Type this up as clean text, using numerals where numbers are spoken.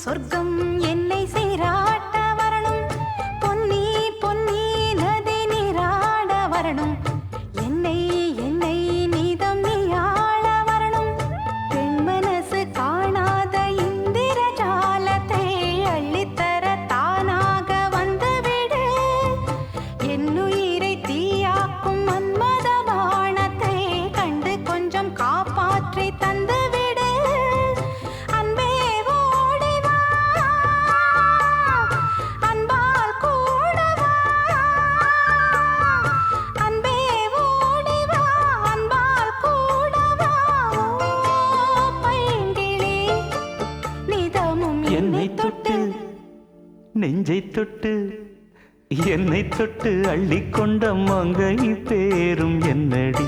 சொர்க்கம் என்னை சீராட்ட வரணும், பொன்னி பொன்னி நதி நீராட வரணும், என்னை என்னை நீதம் நீயாள வரணும். பெண் மனசு காணாத இந்திர ஜாலத்தை அள்ளித்தர தானாக வந்துவிடு. என்னுயிரை தீயாக்கும் மன்மத பாணத்தை கண்டு கொஞ்சம் காப்பாற்றி தந்துவிடு. அன்பே ஓடி வா, அன்பால் கூட வா. அன்பே ஓடி வா, அன்பால் கூட வா. ஓ பைங்கிளி, நிதமும் என்னை தொட்டு நெஞ்சை தொட்டு என்னை தொட்டு அள்ளிக்கொண்ட மங்கை பேரும் என்னடி.